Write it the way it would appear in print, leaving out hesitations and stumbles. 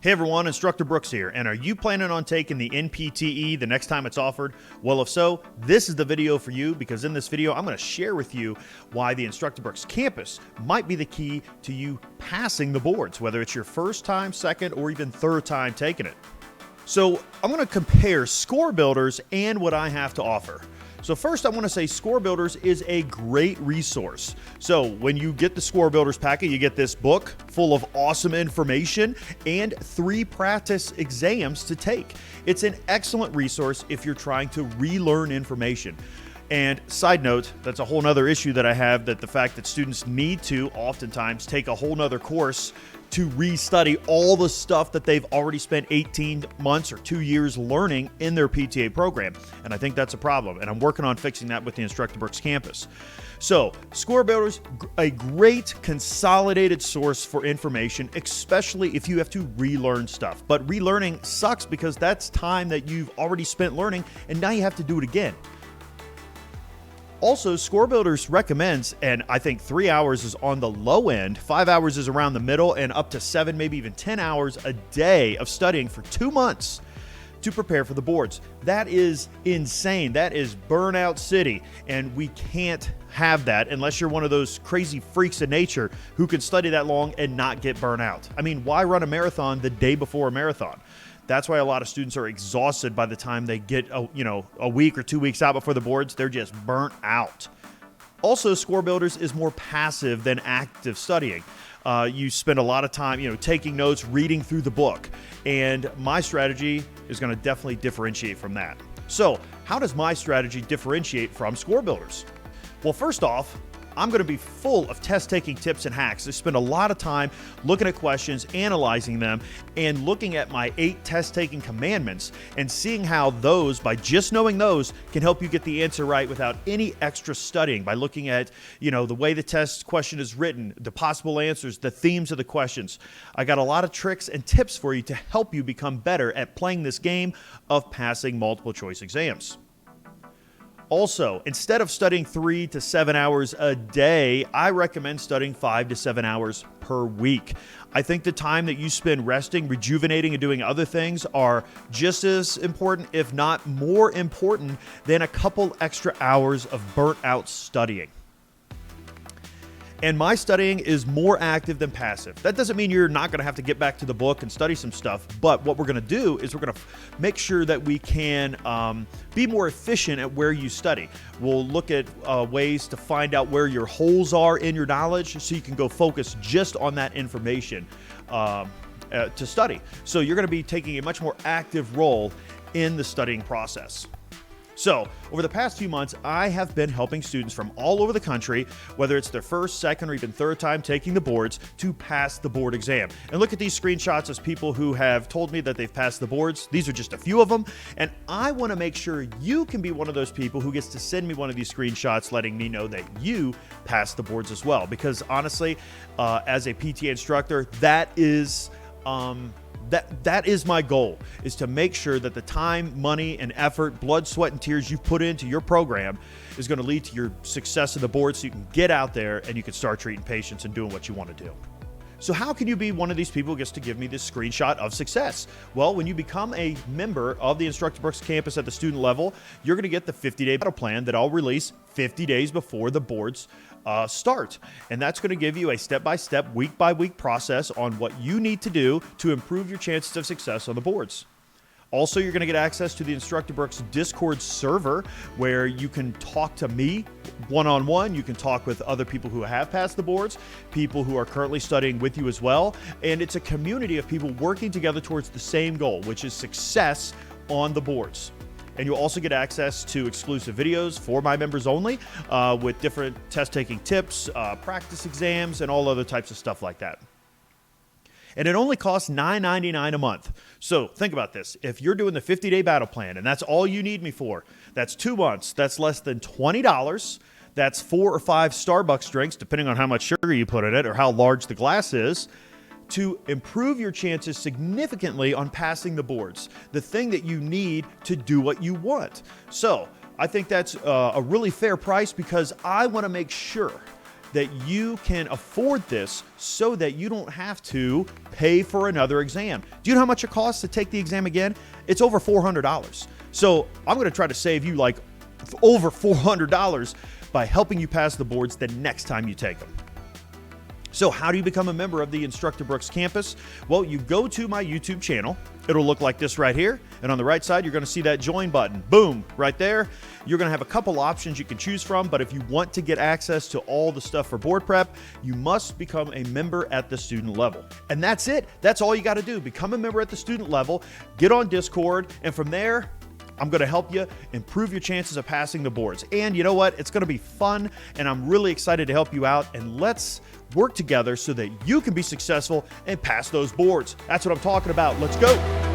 Hey everyone, Instructor Brooks here, and are you planning on taking the NPTE the next time it's offered? Well, if so, this is the video for you, because in this video, I'm going to share with you why the Instructor Brooks Campus might be the key to you passing the boards, whether it's your first time, second, or even third time taking it. So I'm going to compare Score Builders and what I have to offer. So first I want to say Score Builders is a great resource. So when you get the Score Builders packet, you get this book full of awesome information and 3 practice exams to take. It's an excellent resource if you're trying to relearn information. And side note, that's a whole nother issue that I have, that the fact that students need to oftentimes take a whole nother course to restudy all the stuff that they've already spent 18 months or 2 years learning in their PTA program. And I think that's a problem. And I'm working on fixing that with the Instructor Brooks Campus. So Score Builders, a great consolidated source for information, especially if you have to relearn stuff. But relearning sucks because that's time that you've already spent learning and now you have to do it again. Also, Score Builders recommends, and I think 3 hours is on the low end, 5 hours is around the middle, and up to 7, maybe even 10 hours a day of studying for 2 months to prepare for the boards. That is insane. That is burnout city, and we can't have that unless you're one of those crazy freaks of nature who can study that long and not get burnt out. I mean, why run a marathon the day before a marathon? That's why a lot of students are exhausted by the time they get a week or 2 weeks out before the boards. They're just burnt out. Also, Score Builders is more passive than active studying. You spend a lot of time, taking notes, reading through the book. And my strategy is going to definitely differentiate from that. So, how does my strategy differentiate from Score Builders? Well, first off, I'm going to be full of test-taking tips and hacks. I spend a lot of time looking at questions, analyzing them, and looking at my 8 test-taking commandments and seeing how those, by just knowing those, can help you get the answer right without any extra studying, by looking at, the way the test question is written, the possible answers, the themes of the questions. I got a lot of tricks and tips for you to help you become better at playing this game of passing multiple choice exams. Also, instead of studying 3 to 7 hours a day, I recommend studying 5 to 7 hours per week. I think the time that you spend resting, rejuvenating, and doing other things are just as important, if not more important, than a couple extra hours of burnt out studying. And my studying is more active than passive. That doesn't mean you're not going to have to get back to the book and study some stuff, but what we're going to do is we're going to make sure that we can be more efficient at where you study. We'll look at ways to find out where your holes are in your knowledge so you can go focus just on that information to study. So you're going to be taking a much more active role in the studying process. So, over the past few months, I have been helping students from all over the country, whether it's their first, second, or even third time taking the boards, to pass the board exam. And look at these screenshots as people who have told me that they've passed the boards. These are just a few of them. And I want to make sure you can be one of those people who gets to send me one of these screenshots letting me know that you passed the boards as well. Because honestly, as a PTA instructor, that is my goal, is to make sure that the time, money, and effort, blood, sweat, and tears you've put into your program is going to lead to your success of the board, so you can get out there and you can start treating patients and doing what you want to do. So how can you be one of these people who gets to give me this screenshot of success? Well, when you become a member of the Instructor Brooks Campus at the student level, you're going to get the 50-day battle plan that I'll release 50 days before the boards start. And that's going to give you a step-by-step, week-by-week process on what you need to do to improve your chances of success on the boards. Also, you're going to get access to the Instructor Brooks Discord server, where you can talk to me one-on-one. You can talk with other people who have passed the boards, people who are currently studying with you as well. And it's a community of people working together towards the same goal, which is success on the boards. And you'll also get access to exclusive videos for my members only, with different test-taking tips, practice exams, and all other types of stuff like that. And it only costs $9.99 a month. So think about this. If you're doing the 50-day battle plan, and that's all you need me for, that's 2 months. That's less than $20. That's 4 or 5 Starbucks drinks, depending on how much sugar you put in it or how large the glass is, to improve your chances significantly on passing the boards, the thing that you need to do what you want. So I think that's a really fair price, because I want to make sure that you can afford this so that you don't have to pay for another exam. Do you know how much it costs to take the exam again? It's over $400. So I'm going to try to save you like over $400 by helping you pass the boards the next time you take them. So how do you become a member of the Instructor Brooks Campus? Well, you go to my YouTube channel. It'll look like this right here. And on the right side, you're going to see that join button. Boom, right there. You're going to have a couple options you can choose from. But if you want to get access to all the stuff for board prep, you must become a member at the student level. And that's it. That's all you got to do. Become a member at the student level, get on Discord, and from there, I'm going to help you improve your chances of passing the boards. And you know what? It's going to be fun, and I'm really excited to help you out. And let's work together so that you can be successful and pass those boards. That's what I'm talking about. Let's go.